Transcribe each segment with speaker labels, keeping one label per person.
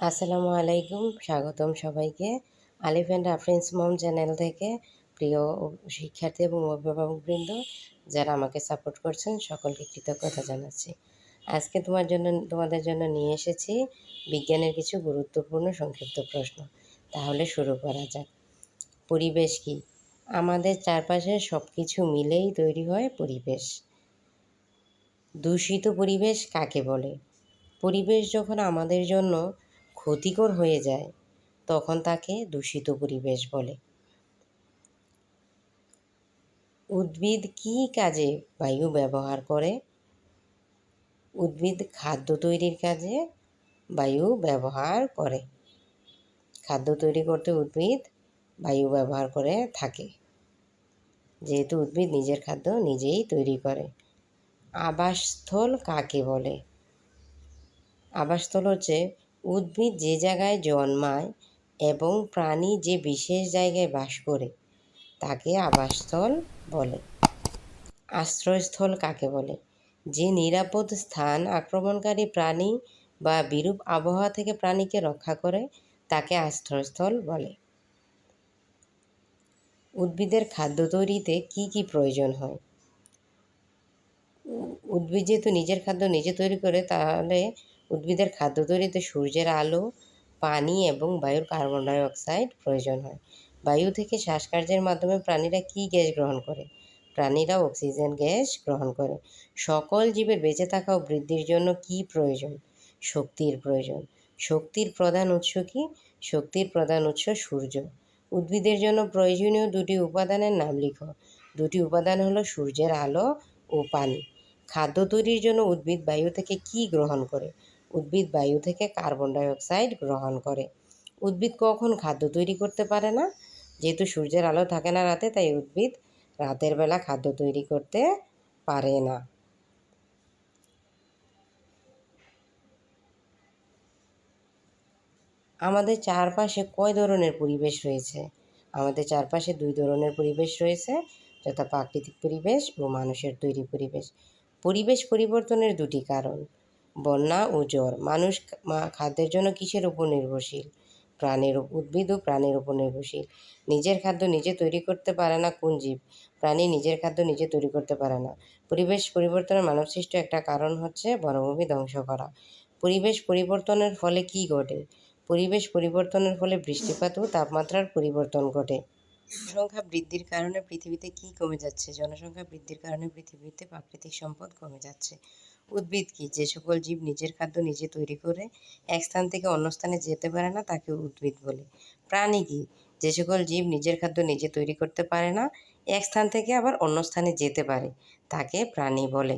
Speaker 1: আসসালামু আলাইকুম, স্বাগতম সবাইকে। আলিফ অ্যান্ড আফরিনস মম চ্যানেল থেকে। প্রিয় শিক্ষার্থী এবং অভিভাবকবৃন্দ যারা আমাকে সাপোর্ট করছেন, সকলকে কৃতজ্ঞতা জানাচ্ছি। আজকে তোমাদের জন্য নিয়ে এসেছি বিজ্ঞানের কিছু গুরুত্বপূর্ণ সংক্ষিপ্ত প্রশ্ন। তাহলে শুরু করা যাক। পরিবেশ কি? আমাদের চারপাশের সব কিছু মিলেই তৈরি হয় পরিবেশ। দূষিত পরিবেশ কাকে বলে? পরিবেশ যখন আমাদের জন্য ক্ষতিকর হয়ে যায় তখন তাকে দূষিত পরিবেশ বলে। উদ্ভিদ কী কাজে বায়ু ব্যবহার করে? উদ্ভিদ খাদ্য তৈরির কাজে বায়ু ব্যবহার করে। খাদ্য তৈরি করতে উদ্ভিদ বায়ু ব্যবহার করে থাকে, যেহেতু উদ্ভিদ নিজের খাদ্য নিজেই তৈরি করে। আবাসস্থল কাকে বলে? আবাসস্থল হচ্ছে উদ্ভিদ যে জায়গায় জন্মায় এবং প্রাণী যে বিশেষ জায়গায় বাস করে তাকে আবাসস্থল বলে। আশ্রয়স্থল কাকে বলে? যে নিরাপদ স্থান আক্রমণকারী প্রাণী বা বিরূপ আবহাওয়া থেকে প্রাণীকে রক্ষা করে তাকে আশ্রয়স্থল বলে। উদ্ভিদের খাদ্য তৈরিতে কি কি প্রয়োজন হয়? উদ্ভিদ যেহেতু নিজের খাদ্য নিজে তৈরি করে, তাহলে উদ্ভিদের খাদ্য তৈরিতে সূর্যের আলো, পানি এবং বায়ুর কার্বন ডাই অক্সাইড প্রয়োজন হয়। বায়ু থেকে শ্বাসকার্যের মাধ্যমে প্রাণীরা কী গ্যাস গ্রহণ করে? প্রাণীরা অক্সিজেন গ্যাস গ্রহণ করে। সকল জীবের বেঁচে থাকা ও বৃদ্ধির জন্য কি প্রয়োজন? শক্তির প্রয়োজন। শক্তির প্রধান উৎস কি? শক্তির প্রধান উৎস সূর্য। উদ্ভিদের জন্য প্রয়োজনীয় দুটি উপাদানের নাম লিখো। দুটি উপাদান হলো সূর্যের আলো ও পানি। খাদ্য তৈরির জন্য উদ্ভিদ বায়ু থেকে কি গ্রহণ করে? উদ্ভিদ বায়ু থেকে কার্বন ডাই অক্সাইড গ্রহণ করে। উদ্ভিদ কখন খাদ্য তৈরি করতে পারে না? যেহেতু সূর্যের আলো থাকে না রাতে, তাই উদ্ভিদ রাতের বেলা খাদ্য তৈরি করতে পারে না। আমাদের চারপাশে কয় ধরনের পরিবেশ রয়েছে? আমাদের চারপাশে দুই ধরনের পরিবেশ রয়েছে, যথা প্রাকৃতিক পরিবেশ ও মানুষের তৈরি পরিবেশ। পরিবেশ পরিবর্তনের দুটি কারণ: বন্যা ও জ্বর। মানুষ খাদ্যের জন্য কিসের উপর নির্ভরশীল? উদ্ভিদ ও প্রাণীর উপর নির্ভরশীল। নিজের খাদ্য নিজে তৈরি করতে পারে না কোন জীব? প্রাণী নিজের খাদ্য নিজে তৈরি করতে পারে না। পরিবেশ পরিবর্তনের মানবসৃষ্ট একটা কারণ হচ্ছে বনভূমি ধ্বংস করা। পরিবেশ পরিবর্তনের ফলে কি ঘটে? পরিবেশ পরিবর্তনের ফলে বৃষ্টিপাত ও তাপমাত্রার পরিবর্তন ঘটে। জনসংখ্যা বৃদ্ধির কারণে পৃথিবীতে কি কমে যাচ্ছে? জনসংখ্যা বৃদ্ধির কারণে পৃথিবীতে প্রাকৃতিক সম্পদ কমে যাচ্ছে। উদ্ভিদ কি? যে সকল জীব নিজের খাদ্য নিজে তৈরি করে এক স্থান থেকে অন্য স্থানে যেতে পারে না তাকে উদ্ভিদ বলে। প্রাণী কি? যে সকল জীব নিজের খাদ্য নিজে তৈরি করতে পারে না, এক স্থান থেকে আবার অন্য স্থানে যেতে পারে, তাকে প্রাণী বলে।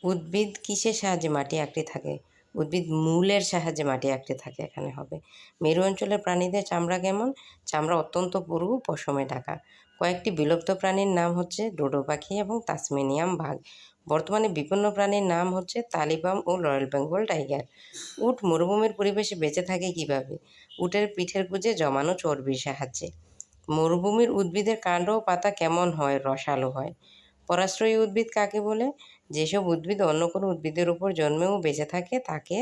Speaker 1: উদ্ভিদ কিসের সাহায্যে মাটি আঁকড়ে থাকে? উদ্ভিদ মূলের সাহায্যে মাটি আঁকড়ে থাকে, এখানে হবে। মেরু অঞ্চলের প্রাণীদের চামড়া কেমন? চামড়া অত্যন্ত পুরু, পশমে ঢাকা। কয়েকটি বিলুপ্ত প্রাণীর নাম হচ্ছে ডোডো পাখি এবং তাসমেনিয়াম বাঘ। বর্তমানে বিপন্ন প্রাণীর নাম হচ্ছে তালিবাম ও রয়্যাল বেঙ্গল টাইগার। উট মরুভূমির পরিবেশে বেঁচে থাকে কিভাবে? উটের পিঠের গুজে জমানো চর্বির সাহায্যে। মরুভূমির উদ্ভিদের কাণ্ড ও পাতা কেমন হয়? রসালো হয়। পরাশ্রয়ী উদ্ভিদ কাকে বলে? যেসব উদ্ভিদ অন্য কোনো উদ্ভিদের উপর জন্মেও বেঁচে থাকে তাকে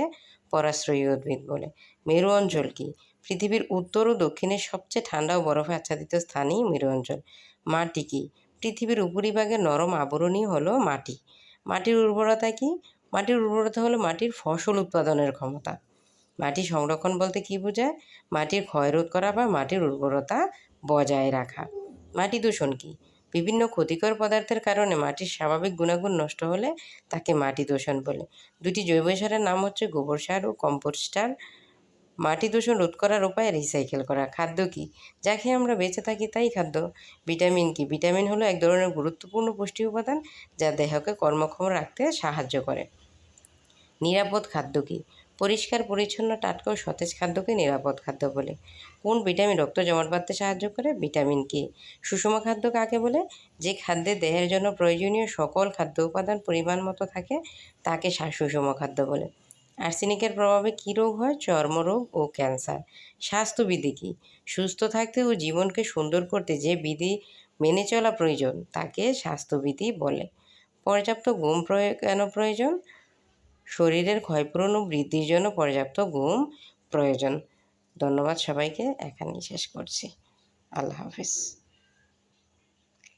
Speaker 1: পরাশ্রয়ী উদ্ভিদ বলে। মেরু অঞ্চল কি? পৃথিবীর উত্তর ও দক্ষিণের সবচেয়ে ঠান্ডা ও বরফে আচ্ছাদিত স্থানই মেরু অঞ্চল। মাটি কি? পৃথিবীর উপরিভাগের নরম আবরণই হলো মাটি। মাটির উর্বরতা কি? মাটির উর্বরতা হলো মাটির ফসল উৎপাদনের ক্ষমতা। মাটি সংরক্ষণ বলতে কী বোঝায়? মাটির ক্ষয় রোধ করা বা মাটির উর্বরতা বজায় রাখা। মাটি দূষণ কি? বিভিন্ন ক্ষতিকর পদার্থের কারণে মাটির স্বাভাবিক গুণাগুণ নষ্ট হলে তাকে মাটি দূষণ বলে। দুটি জৈব সারের নাম হচ্ছে গোবর সার ও কম্পোস্ট সার। মাটি দূষণ রোধ করার উপায় রিসাইকেল করা। খাদ্য কি? যা খেয়ে আমরা বেঁচে থাকি তাই খাদ্য। ভিটামিন কি? ভিটামিন হলো এক ধরনের গুরুত্বপূর্ণ পুষ্টি উপাদান যা দেহকে কর্মক্ষম রাখতে সাহায্য করে। নিরাপদ খাদ্য কি? পরিষ্কার পরিচ্ছন্ন টাটকা ও সতেজ খাদ্যকে নিরাপদ খাদ্য বলে। কোন ভিটামিন রক্ত জমাট বাঁধতে সাহায্য করে? Vitamin K. সুষম খাদ্য কাকে বলে? যে খাদ্যে দেহের জন্য প্রয়োজনীয় সকল খাদ্য উপাদান পরিমাণ মতো থাকে তাকে সুষম খাদ্য বলে। আর্সেনিকের প্রভাবে কী রোগ হয়? চর্মরোগ ও ক্যান্সার। স্বাস্থ্যবিধি কী? সুস্থ থাকতে ও জীবনকে সুন্দর করতে যে বিধি মেনে চলা প্রয়োজন তাকে স্বাস্থ্যবিধি বলে। পর্যাপ্ত ঘুম কেন প্রয়োজন? শরীরের ক্ষয়পূরণ ও বৃদ্ধির জন্য পর্যাপ্ত ঘুম প্রয়োজন। ধন্যবাদ সবাইকে, এখানেই শেষ করছি। আল্লাহ হাফিজ।